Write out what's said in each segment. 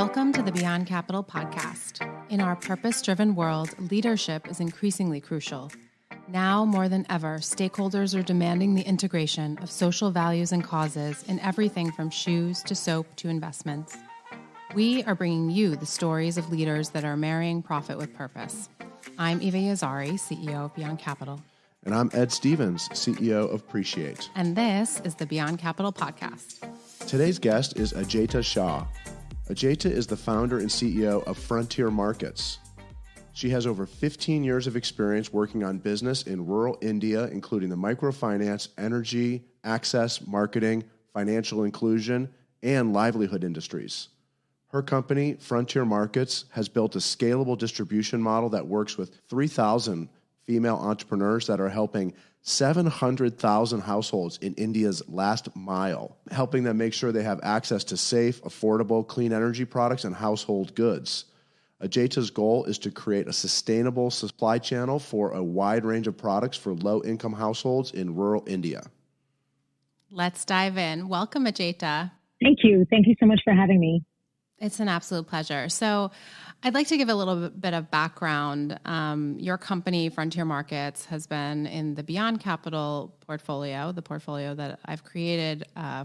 Welcome to the Beyond Capital podcast. In our purpose-driven world, leadership is increasingly crucial. Now more than ever, stakeholders are demanding the integration of social values and causes in everything from shoes to soap to investments. We are bringing you the stories of leaders that are marrying profit with purpose. I'm Eva Yazari, CEO of Beyond Capital. And I'm Ed Stevens, CEO of Appreciate. And this is the Beyond Capital podcast. Today's guest is Ajaita Shah. Ajaita is the founder and CEO of Frontier Markets. She has over 15 years of experience working on business in rural India, including the microfinance, energy, access, marketing, financial inclusion, and livelihood industries. Her company, Frontier Markets, has built a scalable distribution model that works with 3,000 female entrepreneurs that are helping 700,000 households in India's last mile, helping them make sure they have access to safe, affordable, clean energy products and household goods. Ajaita's goal is to create a sustainable supply channel for a wide range of products for low-income households in rural India. Let's dive in. Welcome, Ajaita. Thank you. Thank you so much for having me. It's an absolute pleasure. So I'd like to give a little bit of background. Your company, Frontier Markets, has been in the Beyond Capital portfolio, the portfolio that I've created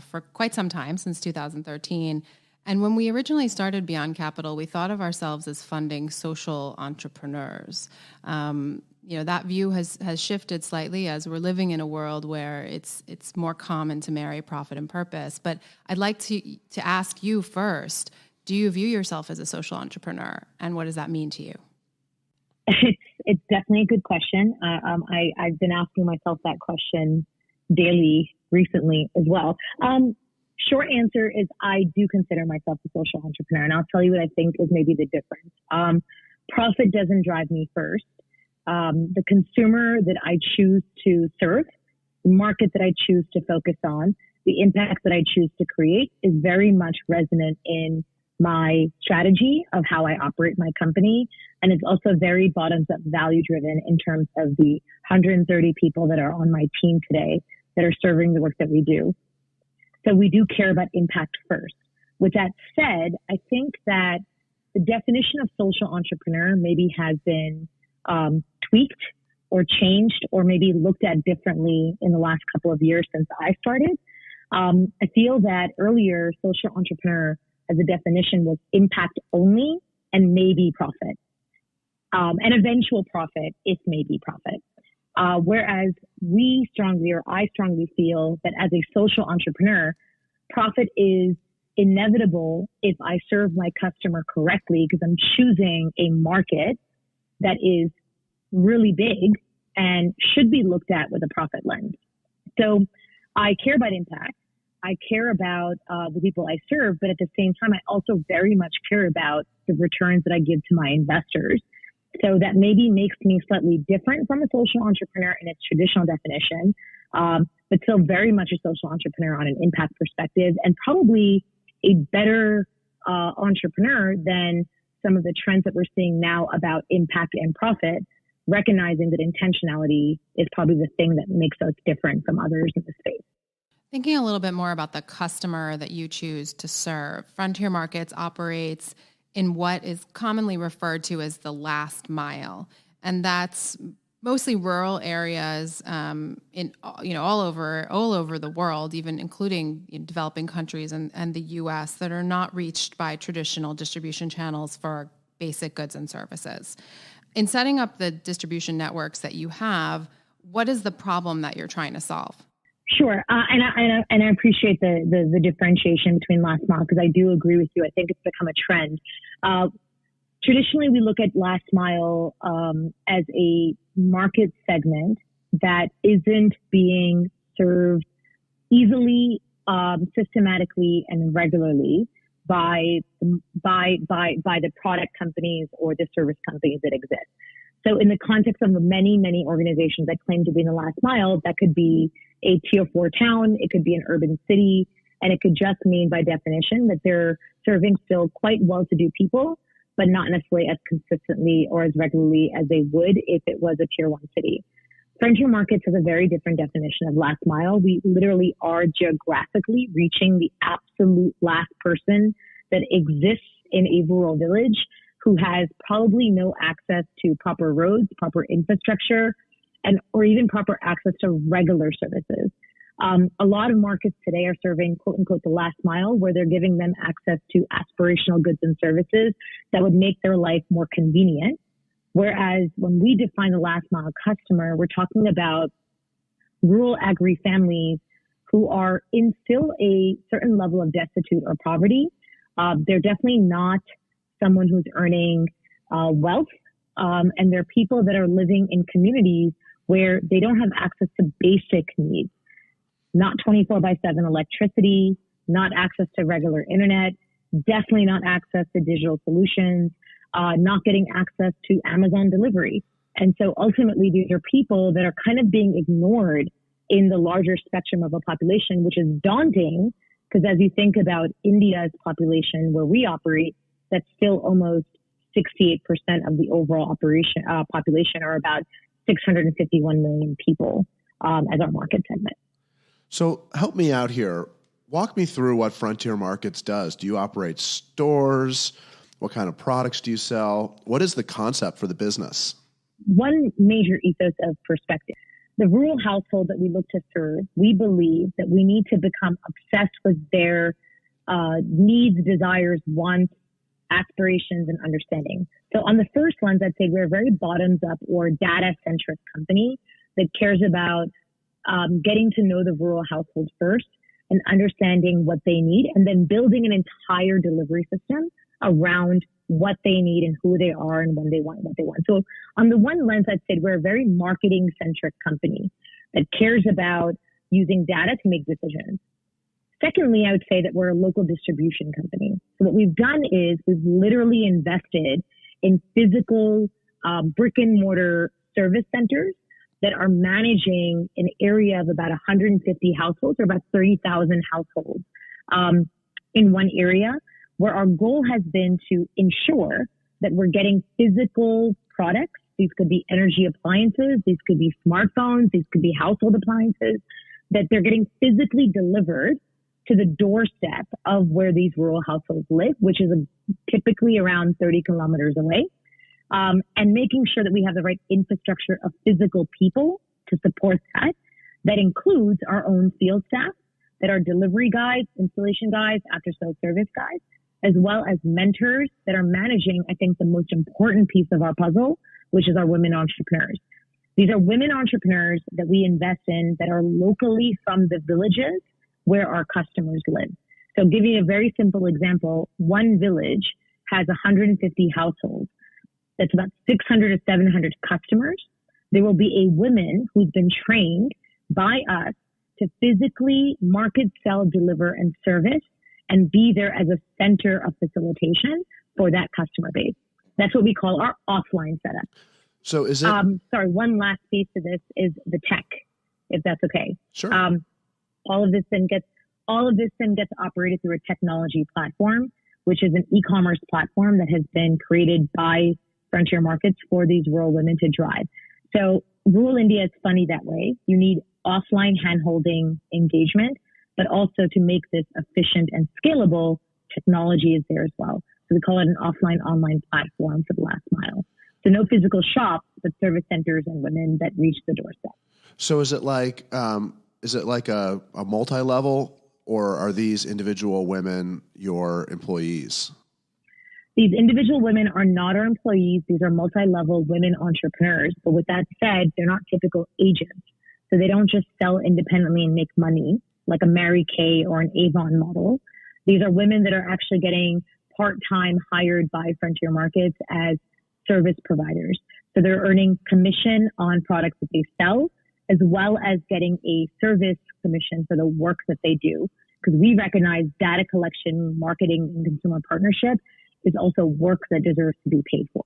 for quite some time, since 2013. And when we originally started Beyond Capital, we thought of ourselves as funding social entrepreneurs. That view has shifted slightly as we're living in a world where it's more common to marry profit and purpose. But I'd like to ask you first, do you view yourself as a social entrepreneur, and what does that mean to you? It's definitely a good question. I've been asking myself that question daily recently as well. Short answer is I do consider myself a social entrepreneur, and I'll tell you what I think is maybe the difference. Profit doesn't drive me first. The consumer that I choose to serve, the market that I choose to focus on, the impact that I choose to create is very much resonant in my strategy of how I operate my company. And it's also very bottoms-up value driven in terms of the 130 people that are on my team today that are serving the work that we do. So we do care about impact first. With that said, I think that the definition of social entrepreneur maybe has been tweaked or changed or maybe looked at differently in the last couple of years since I started. I feel that earlier social entrepreneur as a definition was impact only and maybe profit, and eventual profit if maybe profit. Whereas I strongly feel that as a social entrepreneur, profit is inevitable if I serve my customer correctly because I'm choosing a market that is really big and should be looked at with a profit lens. So I care about impact. I care about the people I serve, but at the same time, I also very much care about the returns that I give to my investors. So that maybe makes me slightly different from a social entrepreneur in its traditional definition, but still very much a social entrepreneur on an impact perspective and probably a better entrepreneur than some of the trends that we're seeing now about impact and profit, recognizing that intentionality is probably the thing that makes us different from others in the space. Thinking a little bit more about the customer that you choose to serve, Frontier Markets operates in what is commonly referred to as the last mile, and that's mostly rural areas in all over the world, even including developing countries and the U.S. that are not reached by traditional distribution channels for basic goods and services. In setting up the distribution networks that you have, what is the problem that you're trying to solve? Sure. And I appreciate the differentiation between last mile because I do agree with you. I think it's become a trend. Traditionally, we look at last mile as a market segment that isn't being served easily, systematically, and regularly by the product companies or the service companies that exist. So in the context of many, many organizations that claim to be in the last mile, that could be a tier 4 town, it could be an urban city, and it could just mean by definition that they're serving still quite well-to-do people, but not necessarily as consistently or as regularly as they would if it was a tier 1 city. Frontier Markets has a very different definition of last mile. We literally are geographically reaching the absolute last person that exists in a rural village who has probably no access to proper roads, proper infrastructure, or even proper access to regular services. A lot of markets today are serving, quote unquote, the last mile, where they're giving them access to aspirational goods and services that would make their life more convenient. Whereas when we define the last mile customer, we're talking about rural agri families who are in still a certain level of destitute or poverty. They're definitely not someone who's earning wealth. And they're people that are living in communities where they don't have access to basic needs, not 24/7 electricity, not access to regular internet, definitely not access to digital solutions, not getting access to Amazon delivery. And so ultimately, these are people that are kind of being ignored in the larger spectrum of a population, which is daunting because as you think about India's population where we operate, that's still almost 68% of the overall population, or about 651 million people as our market segment. So help me out here. Walk me through what Frontier Markets does. Do you operate stores? What kind of products do you sell? What is the concept for the business? One major ethos of perspective. The rural household that we look to serve, we believe that we need to become obsessed with their needs, desires, wants, aspirations, and understanding. So on the first lens, I'd say we're a very bottoms-up or data-centric company that cares about getting to know the rural household first and understanding what they need, and then building an entire delivery system around what they need and who they are and when they want what they want. So on the one lens, I'd say we're a very marketing-centric company that cares about using data to make decisions. Secondly, I would say that we're a local distribution company. So what we've done is we've literally invested in physical brick and mortar service centers that are managing an area of about 150 households, or about 30,000 households in one area, where our goal has been to ensure that we're getting physical products. These could be energy appliances, these could be smartphones, these could be household appliances, that they're getting physically delivered to the doorstep of where these rural households live, which is typically around 30 kilometers away, and making sure that we have the right infrastructure of physical people to support that. That includes our own field staff, that are delivery guys, installation guys, after-sales service guys, as well as mentors that are managing, I think, the most important piece of our puzzle, which is our women entrepreneurs. These are women entrepreneurs that we invest in that are locally from the villages where our customers live. So giving you a very simple example, one village has 150 households. That's about 600 to 700 customers. There will be a woman who's been trained by us to physically market, sell, deliver, and service, and be there as a center of facilitation for that customer base. That's what we call our offline setup. So is it? Sorry, one last piece to this is the tech, if that's okay. Sure. All of this then gets operated through a technology platform, which is an e-commerce platform that has been created by Frontier Markets for these rural women to drive. So rural India is funny that way. You need offline hand-holding engagement, but also to make this efficient and scalable, technology is there as well. So we call it an offline-online platform for the last mile. So no physical shops, but service centers and women that reach the doorstep. So is it like a multi-level, or are these individual women your employees? These individual women are not our employees. These are multi-level women entrepreneurs. But with that said, they're not typical agents. So they don't just sell independently and make money like a Mary Kay or an Avon model. These are women that are actually getting part-time hired by Frontier Markets as service providers. So they're earning commission on products that they sell, as well as getting a service commission for the work that they do. Because we recognize data collection, marketing, and consumer partnership is also work that deserves to be paid for.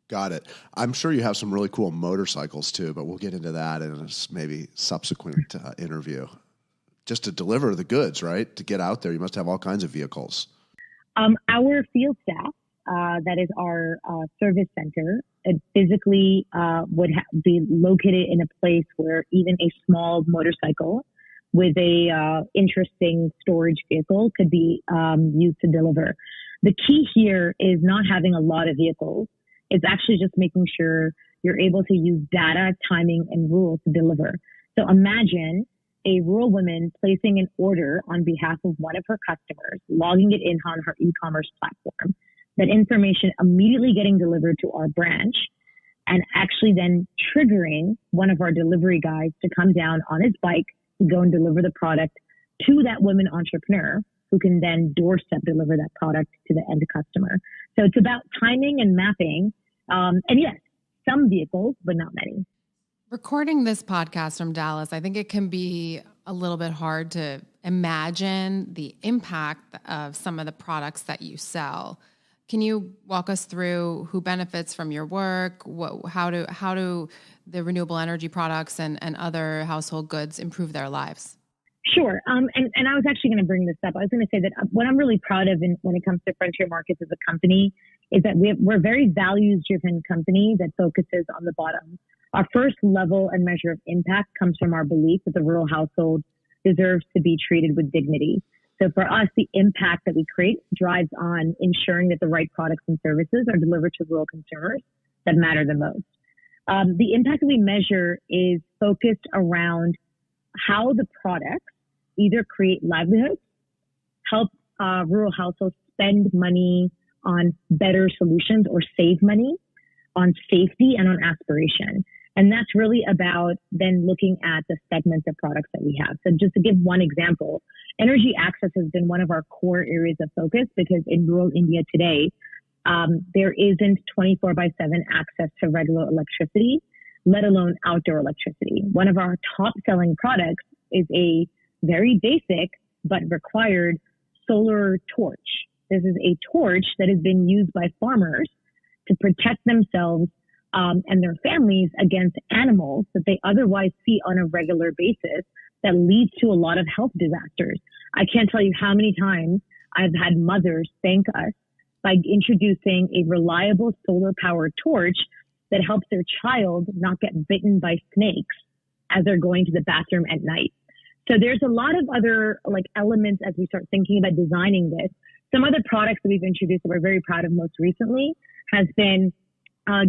Got it. I'm sure you have some really cool motorcycles too, but we'll get into that in a maybe subsequent interview. Just to deliver the goods, right? To get out there, you must have all kinds of vehicles. Our field staff, that is our service center, it physically would be located in a place where even a small motorcycle with a interesting storage vehicle could be used to deliver. The key here is not having a lot of vehicles. It's actually just making sure you're able to use data, timing, and rules to deliver. So imagine a rural woman placing an order on behalf of one of her customers, logging it in on her e-commerce platform, that information immediately getting delivered to our branch, and actually then triggering one of our delivery guys to come down on his bike to go and deliver the product to that woman entrepreneur who can then doorstep deliver that product to the end customer. So it's about timing and mapping. And yes, some vehicles, but not many. Recording this podcast from Dallas, I think it can be a little bit hard to imagine the impact of some of the products that you sell. Can you walk us through who benefits from your work? How do the renewable energy products and other household goods improve their lives? Sure. And I was actually going to bring this up. I was going to say that what I'm really proud of when it comes to Frontier Markets as a company is that we're a very values-driven company that focuses on the bottom. Our first level and measure of impact comes from our belief that the rural household deserves to be treated with dignity. So for us, the impact that we create drives on ensuring that the right products and services are delivered to rural consumers that matter the most. The impact that we measure is focused around how the products either create livelihoods, help rural households spend money on better solutions or save money, on safety and on aspiration. And that's really about then looking at the segments of products that we have. So just to give one example, energy access has been one of our core areas of focus because in rural India today, there isn't 24/7 access to regular electricity, let alone outdoor electricity. One of our top selling products is a very basic but required solar torch. This is a torch that has been used by farmers to protect themselves and their families against animals that they otherwise see on a regular basis that leads to a lot of health disasters. I can't tell you how many times I've had mothers thank us by introducing a reliable solar powered torch that helps their child not get bitten by snakes as they're going to the bathroom at night. So there's a lot of other elements as we start thinking about designing this. Some other products that we've introduced that we're very proud of most recently has been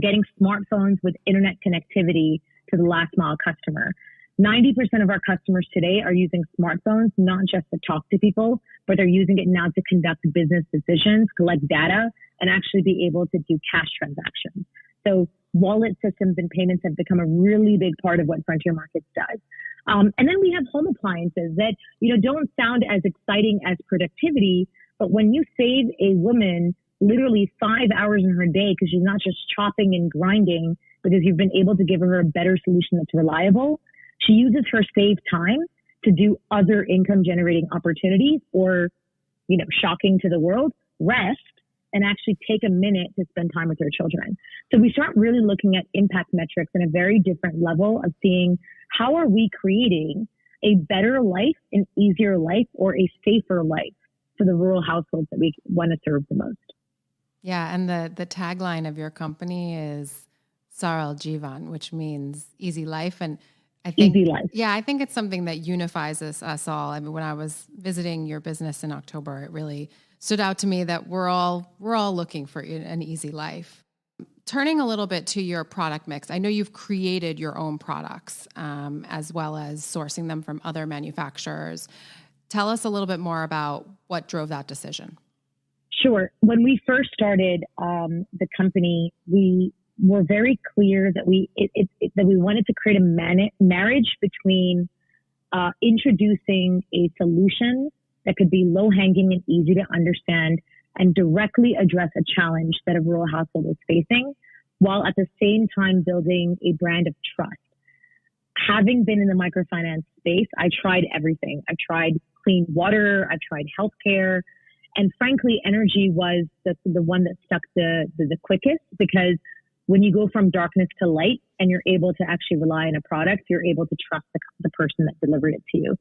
getting smartphones with internet connectivity to the last mile customer. 90% of our customers today are using smartphones, not just to talk to people, but they're using it now to conduct business decisions, collect data, and actually be able to do cash transactions. So wallet systems and payments have become a really big part of what Frontier Markets does. And then we have home appliances that, don't sound as exciting as productivity, but when you save a woman literally 5 hours in her day because she's not just chopping and grinding because you've been able to give her a better solution that's reliable, she uses her saved time to do other income generating opportunities or, shocking to the world, rest and actually take a minute to spend time with their children. So we start really looking at impact metrics in a very different level of seeing how are we creating a better life, an easier life, or a safer life for the rural households that we want to serve the most. Yeah, and the tagline of your company is Saral Jivan, which means easy life. And I think, easy life. Yeah, I think it's something that unifies us all. I mean, when I was visiting your business in October, it really stood out to me that we're all looking for an easy life. Turning a little bit to your product mix, I know you've created your own products as well as sourcing them from other manufacturers. Tell us a little bit more about what drove that decision. Sure. When we first started the company, we were very clear that we wanted to create a marriage between introducing a solution that could be low-hanging and easy to understand and directly address a challenge that a rural household is facing, while at the same time building a brand of trust. Having been in the microfinance space, I tried everything. I tried clean water, I tried healthcare, and frankly, energy was the one that stuck the quickest, because when you go from darkness to light and you're able to actually rely on a product, you're able to trust the person that delivered it to you.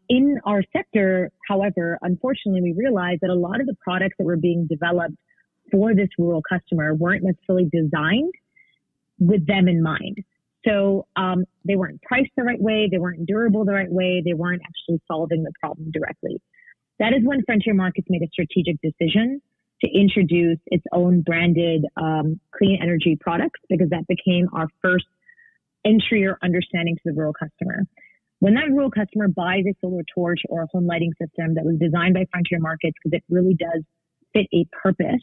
In our sector, however, unfortunately, we realized that a lot of the products that were being developed for this rural customer weren't necessarily designed with them in mind. So they weren't priced the right way, they weren't durable the right way, they weren't actually solving the problem directly. That is when Frontier Markets made a strategic decision to introduce its own branded clean energy products, because that became our first entry or understanding to the rural customer. When that rural customer buys a solar torch or a home lighting system that was designed by Frontier Markets, because it really does fit a purpose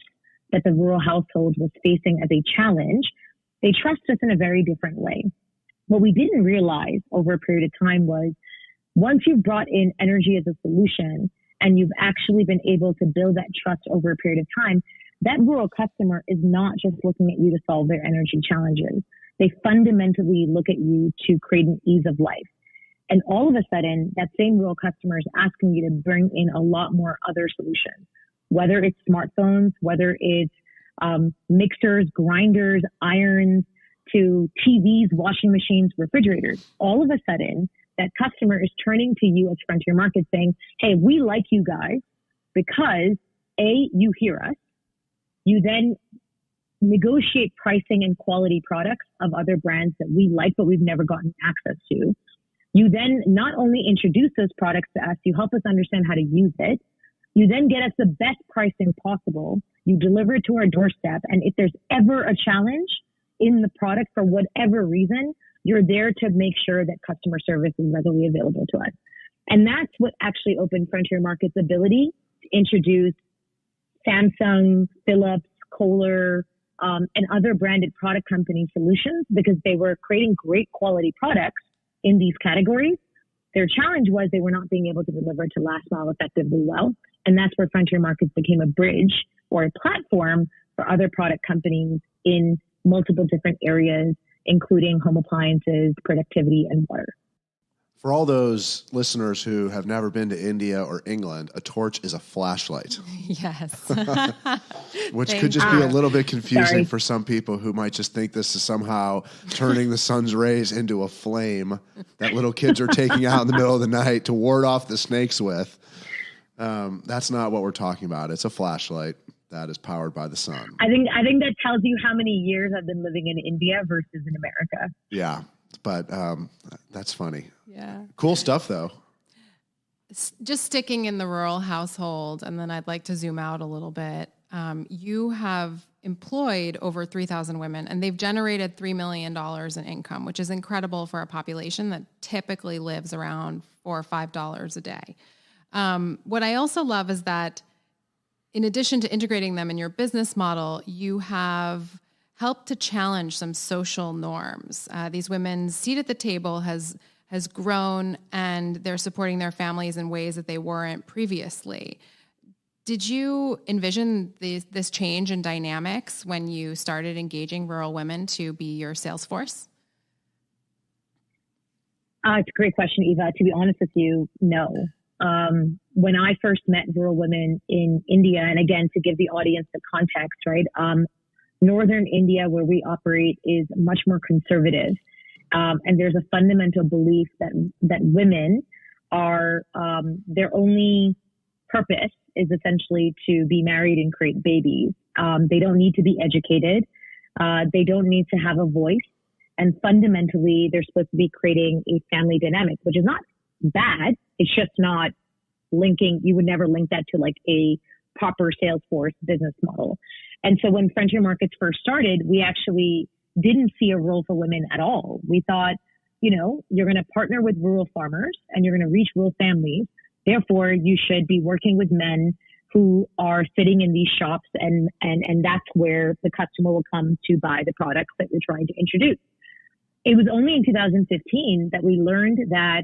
that the rural household was facing as a challenge, they trust us in a very different way. What we didn't realize over a period of time was, once you've brought in energy as a solution and you've actually been able to build that trust over a period of time, that rural customer is not just looking at you to solve their energy challenges. They fundamentally look at you to create an ease of life. And all of a sudden, that same rural customer is asking you to bring in a lot more other solutions, whether it's smartphones, whether it's mixers, grinders, irons, to TVs, washing machines, refrigerators. All of a sudden, that customer is turning to you as Frontier Markets saying, hey, we like you guys because A, you hear us. You then negotiate pricing and quality products of other brands that we like, but we've never gotten access to. You then not only introduce those products to us, you help us understand how to use it. You then get us the best pricing possible. You deliver it to our doorstep. And if there's ever a challenge in the product for whatever reason, you're there to make sure that customer service is readily available to us. And that's what actually opened Frontier Markets' ability to introduce Samsung, Philips, Kohler, and other branded product company solutions, because they were creating great quality products in these categories. Their challenge was they were not being able to deliver to last mile effectively well. And that's where Frontier Markets became a bridge or a platform for other product companies in multiple different areas, including home appliances, productivity, and water. For all those listeners who have never been to India or England, a torch is a flashlight. Yes. Which could just be a little bit confusing for some people who might just think this is somehow turning the sun's rays into a flame that little kids are taking out in the middle of the night to ward off the snakes with. That's not what we're talking about. It's a flashlight that is powered by the sun. I think that tells you how many years I've been living in India versus in America. Yeah, but that's funny. Yeah. Cool stuff, though. Just sticking in the rural household, and then I'd like to zoom out a little bit. You have employed over 3,000 women, and they've generated $3 million in income, which is incredible for a population that typically lives around $4 or $5 a day. What I also love is that in addition to integrating them in your business model, you have helped to challenge some social norms. These women's seat at the table has grown, and they're supporting their families in ways that they weren't previously. Did you envision this change in dynamics when you started engaging rural women to be your sales force? It's a great question, Eva. To be honest with you, no. When I first met rural women in India, and again, to give the audience the context, right? Northern India, where we operate, is much more conservative. And there's a fundamental belief that women are, their only purpose is essentially to be married and create babies. They don't need to be educated. They don't need to have a voice. And fundamentally, they're supposed to be creating a family dynamic, which is not bad. It's just not linking. You would never link that to like a proper Salesforce business model. And so when Frontier Markets first started, we actually didn't see a role for women at all. We thought, you're going to partner with rural farmers and you're going to reach rural families. Therefore, you should be working with men who are sitting in these shops, and that's where the customer will come to buy the products that we're trying to introduce. It was only in 2015 that we learned that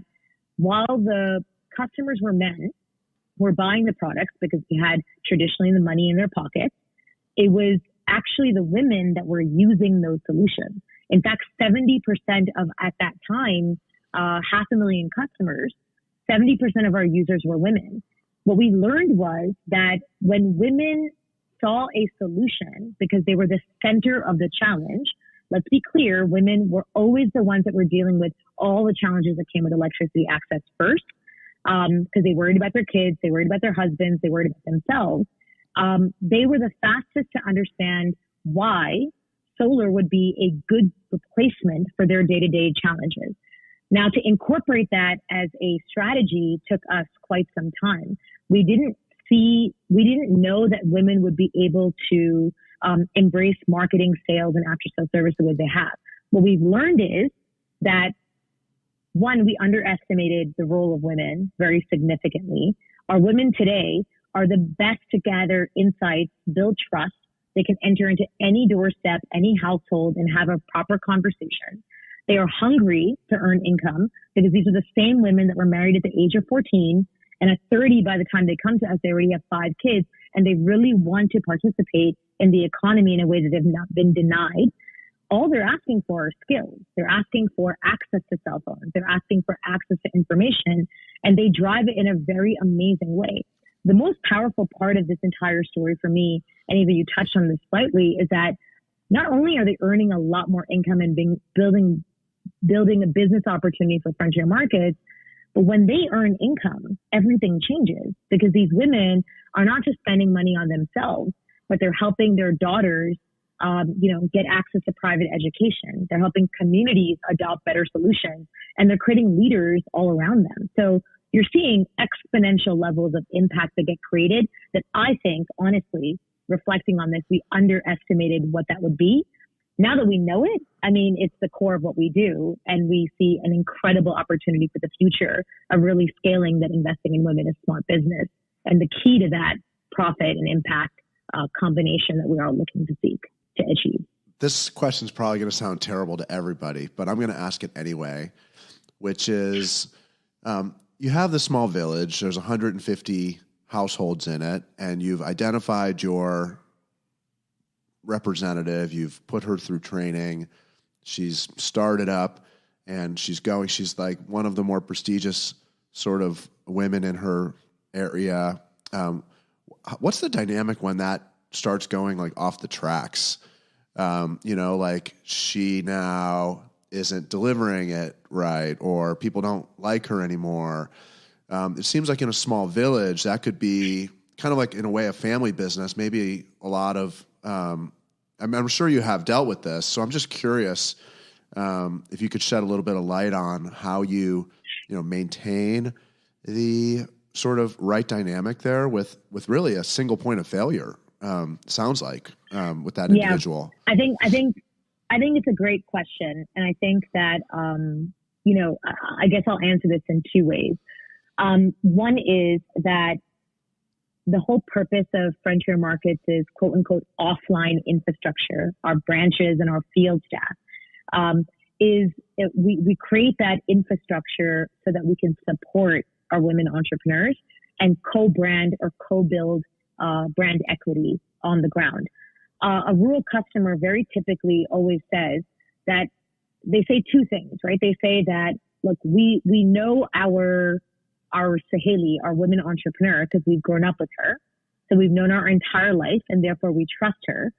while the customers were men, were buying the products because they had traditionally the money in their pockets, it was actually the women that were using those solutions. In fact, 70% of, at that time, 500,000 customers, 70% of our users were women. What we learned was that when women saw a solution, because they were the center of the challenge, let's be clear, women were always the ones that were dealing with all the challenges that came with electricity access first, because they worried about their kids, they worried about their husbands, they worried about themselves. They were the fastest to understand why solar would be a good replacement for their day-to-day challenges. Now, to incorporate that as a strategy took us quite some time. We didn't we didn't know that women would be able to embrace marketing, sales, and after-sales service the way they have. What we've learned is that, one, we underestimated the role of women very significantly. Our women today are the best to gather insights, build trust. They can enter into any doorstep, any household, and have a proper conversation. They are hungry to earn income because these are the same women that were married at the age of 14. And at 30, by the time they come to us, they already have 5 kids, and they really want to participate in the economy in a way that they've not been denied. All they're asking for are skills. They're asking for access to cell phones. They're asking for access to information, and they drive it in a very amazing way. The most powerful part of this entire story for me, and even you touched on this slightly, is that not only are they earning a lot more income and building a business opportunity for frontier markets, but when they earn income, everything changes, because these women are not just spending money on themselves, but they're helping their daughters, get access to private education. They're helping communities adopt better solutions, and they're creating leaders all around them. So you're seeing exponential levels of impact that get created that I think, honestly, reflecting on this, we underestimated what that would be. Now that we know it, I mean, it's the core of what we do, and we see an incredible opportunity for the future of really scaling that investing in women is smart business. And the key to that profit and impact combination that we are looking to seek to achieve. This question is probably going to sound terrible to everybody, but I'm going to ask it anyway, which is, you have this small village, there's 150 households in it, and you've identified your representative, you've put her through training, she's started up, and she's like one of the more prestigious sort of women in her area. What's the dynamic when that starts going like off the tracks? Like she now isn't delivering it right, or people don't like her anymore. It seems like in a small village, that could be kind of like, in a way, a family business, maybe a lot of, I'm sure you have dealt with this. So I'm just curious if you could shed a little bit of light on how you maintain the sort of right dynamic there with really a single point of failure. Sounds like with that individual. I think it's a great question, and I think that I guess I'll answer this in 2 ways. One is that the whole purpose of frontier markets is quote unquote offline infrastructure, our branches and our field staff. We create that infrastructure so that we can support our women entrepreneurs and co-brand or co-build brand equity on the ground. A rural customer very typically always says that they say 2 things, right? They say that, look, we know our Saheli, our women entrepreneur, because we've grown up with her. So we've known her our entire life, and therefore we trust her.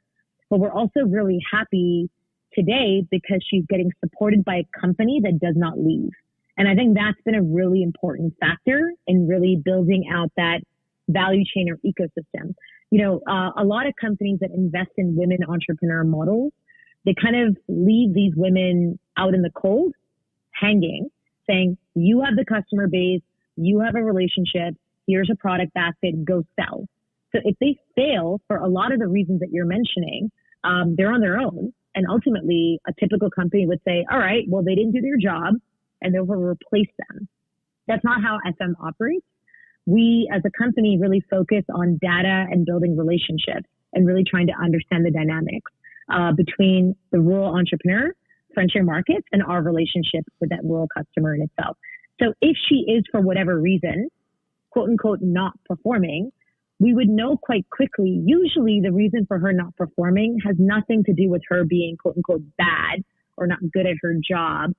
But we're also really happy today because she's getting supported by a company that does not leave. And I think that's been a really important factor in really building out that value chain or ecosystem. A lot of companies that invest in women entrepreneur models, they kind of leave these women out in the cold, hanging, saying, you have the customer base, you have a relationship, here's a product basket, go sell. So if they fail for a lot of the reasons that you're mentioning, they're on their own. And ultimately, a typical company would say, all right, well, they didn't do their job, and therefore replace them. That's not how FM operates. We, as a company, really focus on data and building relationships and really trying to understand the dynamics between the rural entrepreneur, frontier markets, and our relationship with that rural customer in itself. So if she is, for whatever reason, quote unquote, not performing, we would know quite quickly. Usually the reason for her not performing has nothing to do with her being, quote unquote, bad or not good at her job.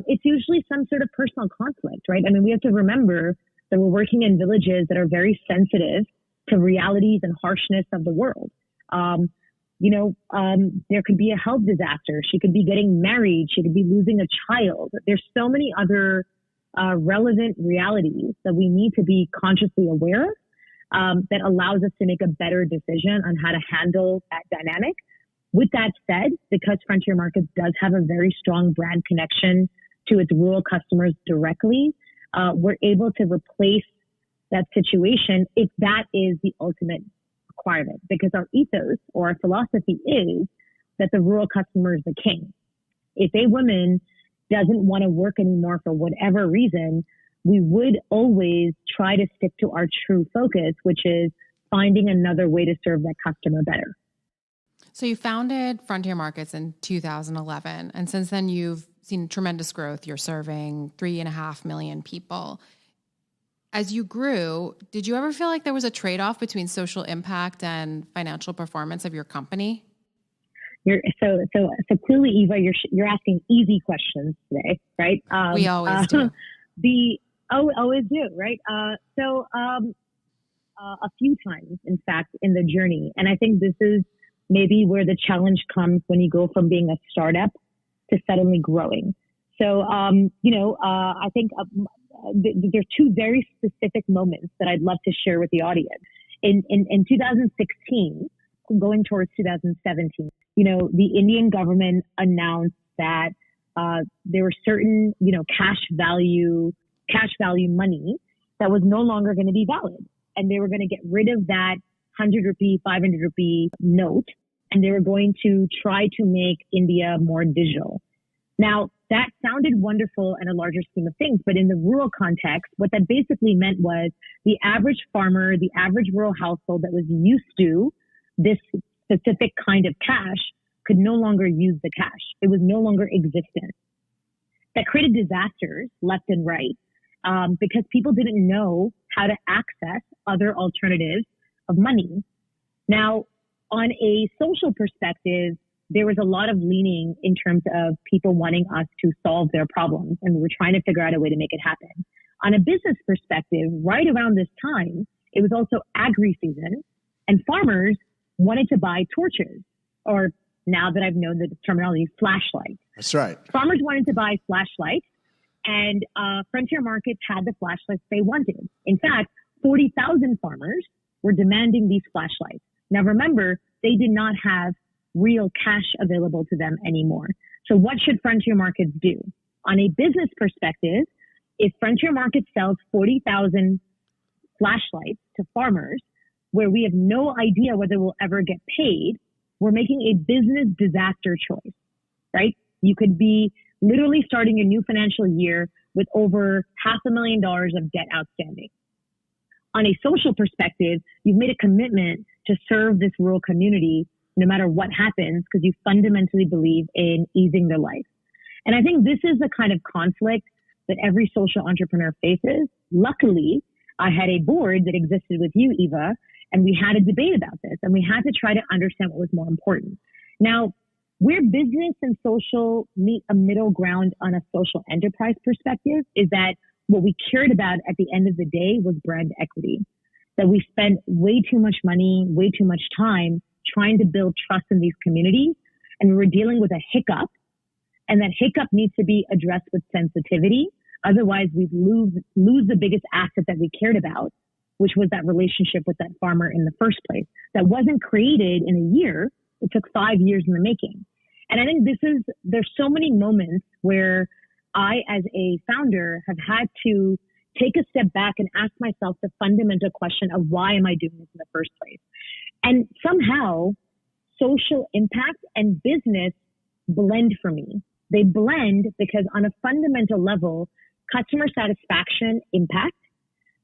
It's usually some sort of personal conflict, right? I mean, we have to remember that we're working in villages that are very sensitive to realities and harshness of the world. There could be a health disaster. She could be getting married. She could be losing a child. There's so many other relevant realities that we need to be consciously aware of that allows us to make a better decision on how to handle that dynamic. With that said, because Frontier Markets does have a very strong brand connection to its rural customers directly, we're able to replace that situation if that is the ultimate requirement, because our ethos or our philosophy is that the rural customer is the king. If a woman doesn't want to work anymore for whatever reason, we would always try to stick to our true focus, which is finding another way to serve that customer better. So you founded Frontier Markets in 2011, and since then you've seen tremendous growth. You're serving 3.5 million people. As you grew, did you ever feel like there was a trade-off between social impact and financial performance of your company? So clearly, Eva, you're asking easy questions today, right? We always do. Always do, right? A few times, in fact, in the journey, and I think this is maybe where the challenge comes when you go from being a startup to suddenly growing. So, I think there's two very specific moments that I'd love to share with the audience. In 2016, going towards 2017, the Indian government announced that there were certain, cash value money that was no longer going to be valid. And they were going to get rid of that 100 rupee, 500 rupee note, and they were going to try to make India more digital. Now, that sounded wonderful in a larger scheme of things, but in the rural context, what that basically meant was the average farmer, the average rural household that was used to this specific kind of cash could no longer use the cash. It was no longer existent. That created disasters left and right because people didn't know how to access other alternatives of money. Now, on a social perspective, there was a lot of leaning in terms of people wanting us to solve their problems, and we were trying to figure out a way to make it happen. On a business perspective, right around this time, it was also agri season, and farmers wanted to buy torches, or now that I've known the terminology, flashlights. That's right. Farmers wanted to buy flashlights, and Frontier Markets had the flashlights they wanted. In fact, 40,000 farmers were demanding these flashlights. Now remember, they did not have real cash available to them anymore. So what should Frontier Markets do? On a business perspective, if Frontier Markets sells 40,000 flashlights to farmers where we have no idea whether we'll ever get paid, we're making a business disaster choice, right? You could be literally starting a new financial year with over $500,000 of debt outstanding. On a social perspective, you've made a commitment to serve this rural community no matter what happens, because you fundamentally believe in easing their life. And I think this is the kind of conflict that every social entrepreneur faces. Luckily, I had a board that existed with you, Eva, and we had a debate about this, and we had to try to understand what was more important. Now, where business and social meet a middle ground on a social enterprise perspective is that what we cared about at the end of the day was brand equity. That we spent way too much money, way too much time trying to build trust in these communities, and we were dealing with a hiccup, and that hiccup needs to be addressed with sensitivity. Otherwise, we'd lose the biggest asset that we cared about, which was that relationship with that farmer in the first place. That wasn't created in a year. It took 5 years in the making. And I think there's so many moments where I, as a founder, have had to take a step back and ask myself the fundamental question of why am I doing this in the first place? And somehow social impact and business blend for me. They blend because on a fundamental level, customer satisfaction impact,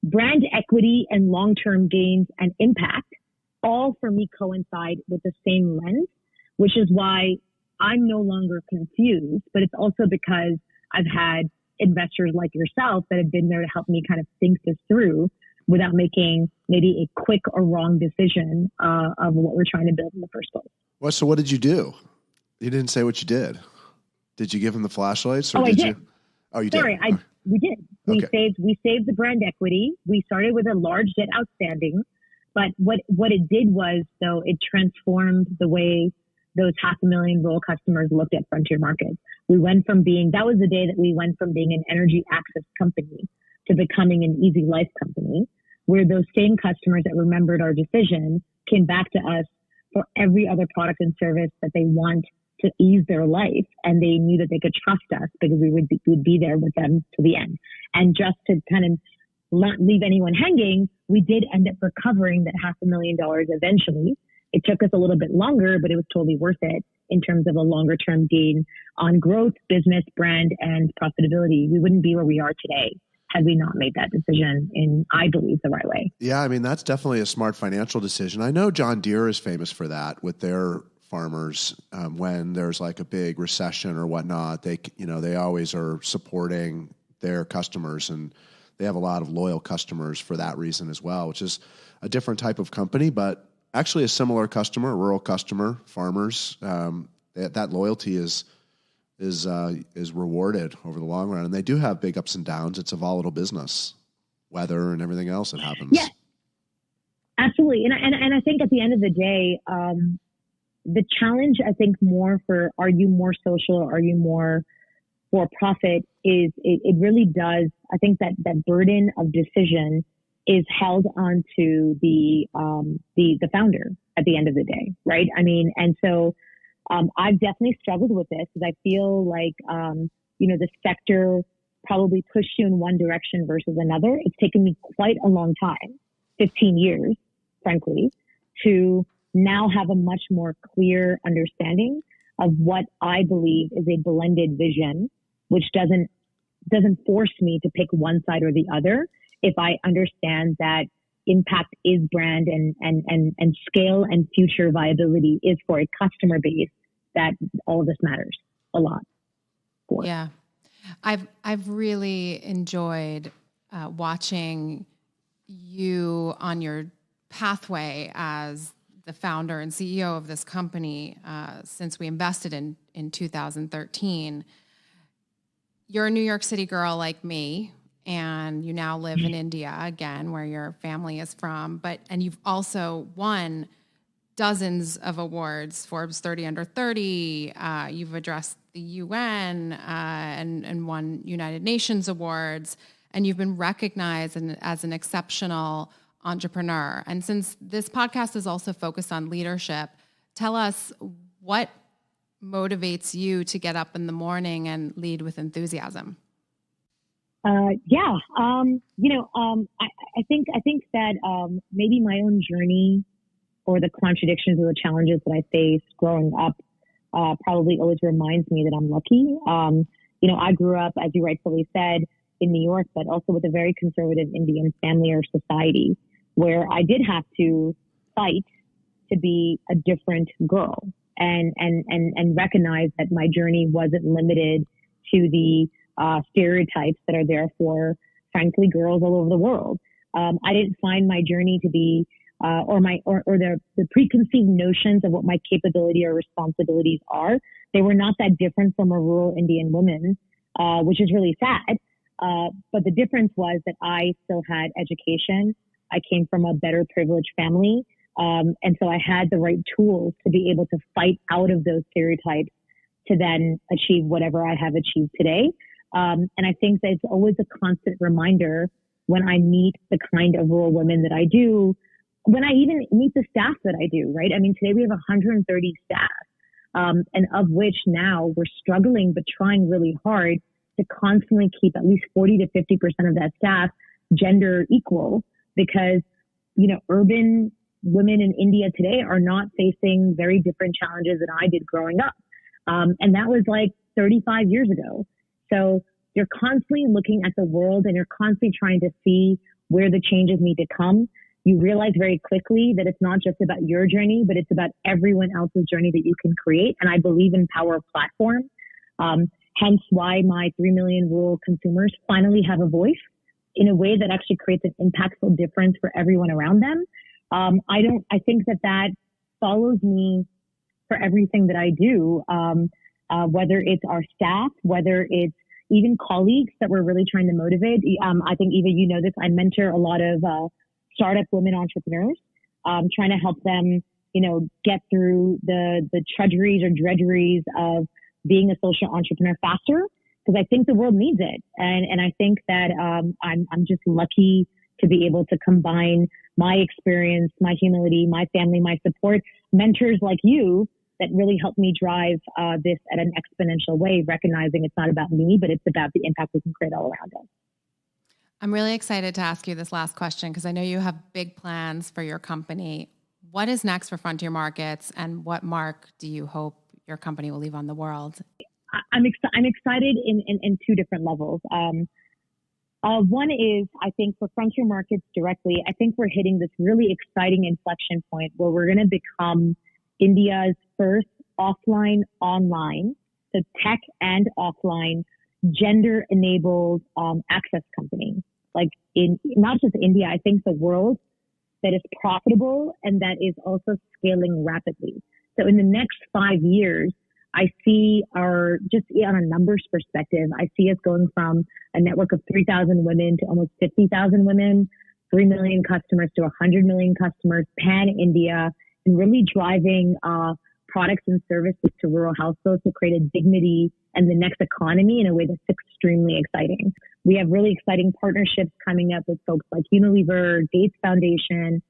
brand equity and long-term gains and impact all for me coincide with the same lens, which is why I'm no longer confused, but it's also because I've had investors like yourself that have been there to help me kind of think this through without making maybe a quick or wrong decision of what we're trying to build in the first place. Well, so what did you do? You didn't say what you did. Did you give them the flashlights? Or I did. You? Oh, you Sorry, did. We did. We saved the brand equity. We started with a large debt outstanding, but what it did was, though, it transformed the way those 500,000 rural customers looked at Frontier Markets. That was the day that we went from being an energy access company to becoming an easy life company, where those same customers that remembered our decision came back to us for every other product and service that they want to ease their life. And they knew that they could trust us because we would be there with them to the end. And just to kind of not leave anyone hanging, we did end up recovering that $500,000 eventually. It took us a little bit longer, but it was totally worth it in terms of a longer term gain on growth, business, brand, and profitability. We wouldn't be where we are today had we not made that decision in, I believe, the right way. Yeah, I mean, that's definitely a smart financial decision. I know John Deere is famous for that with their farmers. When there's like a big recession or whatnot, they always are supporting their customers, and they have a lot of loyal customers for that reason as well, which is a different type of company, but actually a similar customer, a rural customer, farmers. That loyalty is rewarded over the long run, and they do have big ups and downs. It's a volatile business, weather and everything else that happens. Yeah, absolutely. And I think at the end of the day, the challenge, I think, more for are you more social, or are you more for profit, is it really does. I think that burden of decision is held onto the founder at the end of the day, right? I mean, and so I've definitely struggled with this because I feel like the sector probably pushed you in one direction versus another. It's taken me quite a long time, 15 years, frankly, to now have a much more clear understanding of what I believe is a blended vision, which doesn't force me to pick one side or the other. If I understand that impact is brand and scale and future viability is for a customer base, that all of this matters a lot for. Yeah. I've really enjoyed watching you on your pathway as the founder and CEO of this company since we invested in 2013. You're a New York City girl like me, and you now live in India again, where your family is from. And you've also won dozens of awards, Forbes 30 Under 30. You've addressed the UN and won United Nations awards, and you've been recognized as an exceptional entrepreneur. And since this podcast is also focused on leadership, tell us what motivates you to get up in the morning and lead with enthusiasm. I think that maybe my own journey or the contradictions or the challenges that I faced growing up probably always reminds me that I'm lucky. I grew up, as you rightfully said, in New York, but also with a very conservative Indian family or society, where I did have to fight to be a different girl and recognize that my journey wasn't limited to the stereotypes that are there for, frankly, girls all over the world. I didn't find my journey to be or the preconceived notions of what my capability or responsibilities are. They were not that different from a rural Indian woman, which is really sad. But the difference was that I still had education. I came from a better privileged family. And so I had the right tools to be able to fight out of those stereotypes to then achieve whatever I have achieved today. And I think that it's always a constant reminder when I meet the kind of rural women that I do, when I even meet the staff that I do, right? I mean, today we have 130 staff, and of which now we're struggling, but trying really hard to constantly keep at least 40 to 50% of that staff gender equal, because, urban women in India today are not facing very different challenges than I did growing up. And that was like 35 years ago. So you're constantly looking at the world and you're constantly trying to see where the changes need to come. You realize very quickly that it's not just about your journey, but it's about everyone else's journey that you can create. And I believe in power of platform. Hence why my 3 million rural consumers finally have a voice in a way that actually creates an impactful difference for everyone around them. I think that follows me for everything that I do, whether it's our staff, whether it's even colleagues that we're really trying to motivate. I think, Eva, you know this, I mentor a lot of startup women entrepreneurs, trying to help them, get through the trudgeries or drudgeries of being a social entrepreneur faster, because I think the world needs it. And I think that I'm just lucky to be able to combine my experience, my humility, my family, my support, mentors like you that really help me drive this at an exponential way, recognizing it's not about me, but it's about the impact we can create all around us. I'm really excited to ask you this last question because I know you have big plans for your company. What is next for Frontier Markets, and what mark do you hope your company will leave on the world? I'm excited in two different levels. One is, I think for Frontier Markets directly, I think we're hitting this really exciting inflection point where we're going to become India's first offline, online, so tech and offline, gender-enabled access company. Like in not just India, I think the world, that is profitable and that is also scaling rapidly. So in the next 5 years, I see just on a numbers perspective, I see us going from a network of 3,000 women to almost 50,000 women, 3 million customers to 100 million customers, pan-India, and really driving products and services to rural households to create a dignity and the next economy in a way that's extremely exciting. We have really exciting partnerships coming up with folks like Unilever, Gates Foundation,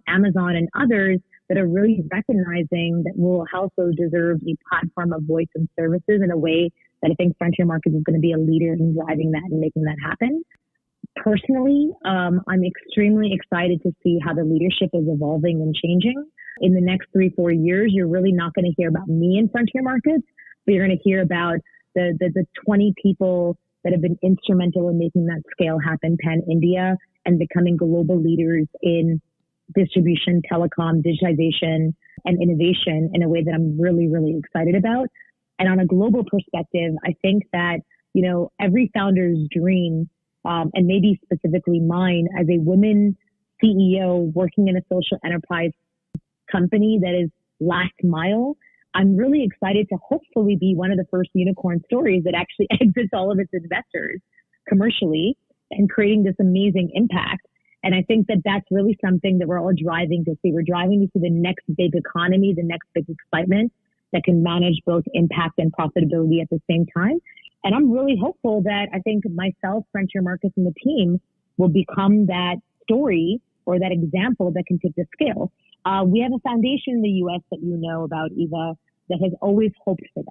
Amazon, and others that are really recognizing that rural households deserve a platform of voice and services in a way that I think Frontier Markets is going to be a leader in driving that and making that happen. Personally, I'm extremely excited to see how the leadership is evolving and changing. In the next 3-4 years, you're really not going to hear about me in Frontier Markets, but you're going to hear about the 20 people that have been instrumental in making that scale happen pan-India and becoming global leaders in distribution, telecom, digitization, and innovation in a way that I'm really, really excited about. And on a global perspective, I think that, every founder's dream, and maybe specifically mine as a woman CEO working in a social enterprise company that is last mile, I'm really excited to hopefully be one of the first unicorn stories that actually exits all of its investors commercially and creating this amazing impact. And I think that that's really something that we're all driving to see. We're driving to see the next big economy, the next big excitement that can manage both impact and profitability at the same time. And I'm really hopeful that I think myself, Frontier Markets, and the team will become that story or that example that can take the scale. We have a foundation in the U.S. that you know about, Eva, that has always hoped for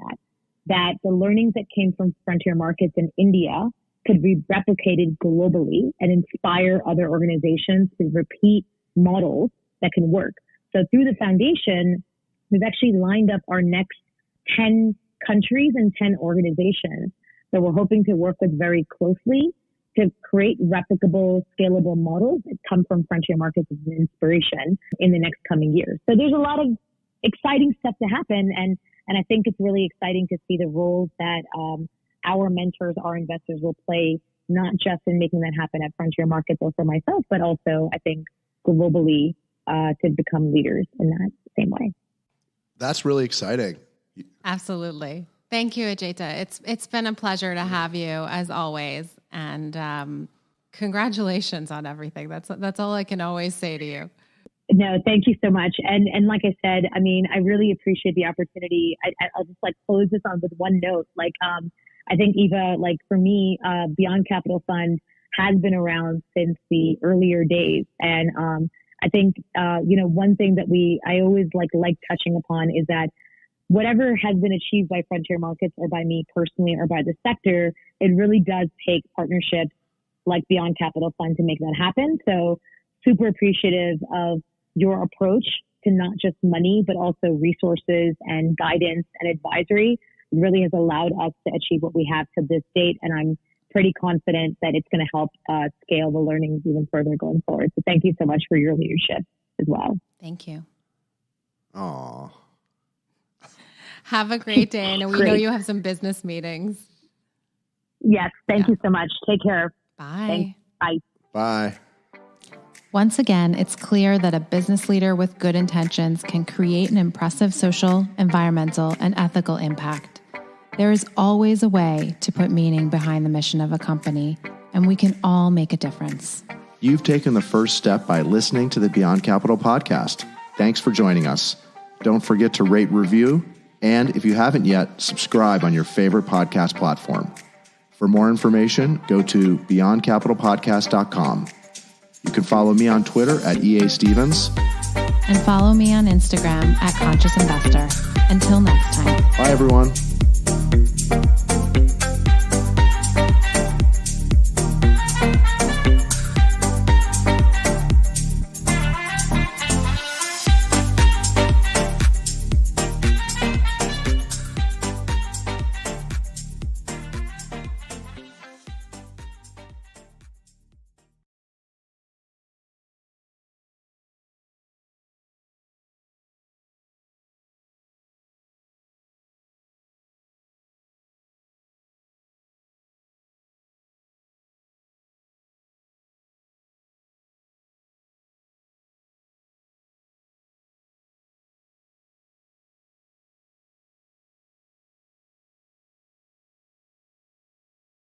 that the learnings that came from Frontier Markets in India could be replicated globally and inspire other organizations to repeat models that can work. So through the foundation, we've actually lined up our next 10 countries and 10 organizations that we're hoping to work with very closely to create replicable, scalable models that come from Frontier Markets as an inspiration in the next coming years. So there's a lot of exciting stuff to happen. And I think it's really exciting to see the roles that our mentors, our investors will play, not just in making that happen at Frontier Markets or for myself, but also, I think, globally to become leaders in that same way. That's really exciting. Absolutely. Thank you, Ajaita. It's been a pleasure to have you as always. And congratulations on everything. That's all I can always say to you. No, thank you so much. And like I said, I mean, I really appreciate the opportunity. I'll just close this on with one note. I think, Eva, for me, Beyond Capital Fund has been around since the earlier days. And I think, one thing that I always like touching upon is that whatever has been achieved by Frontier Markets or by me personally or by the sector, it really does take partnerships like Beyond Capital Fund to make that happen. So super appreciative of your approach to not just money, but also resources and guidance and advisory. It really has allowed us to achieve what we have to this date. And I'm pretty confident that it's going to help scale the learnings even further going forward. So thank you so much for your leadership as well. Thank you. Aw. Have a great day. I know we know you have some business meetings. Yes. Thank you so much. Take care. Bye. Thanks. Bye. Bye. Once again, it's clear that a business leader with good intentions can create an impressive social, environmental, and ethical impact. There is always a way to put meaning behind the mission of a company, and we can all make a difference. You've taken the first step by listening to the Beyond Capital podcast. Thanks for joining us. Don't forget to rate, review, and if you haven't yet, subscribe on your favorite podcast platform. For more information, go to beyondcapitalpodcast.com. You can follow me on Twitter at EA Stevens. And follow me on Instagram at Conscious Investor. Until next time. Bye, everyone.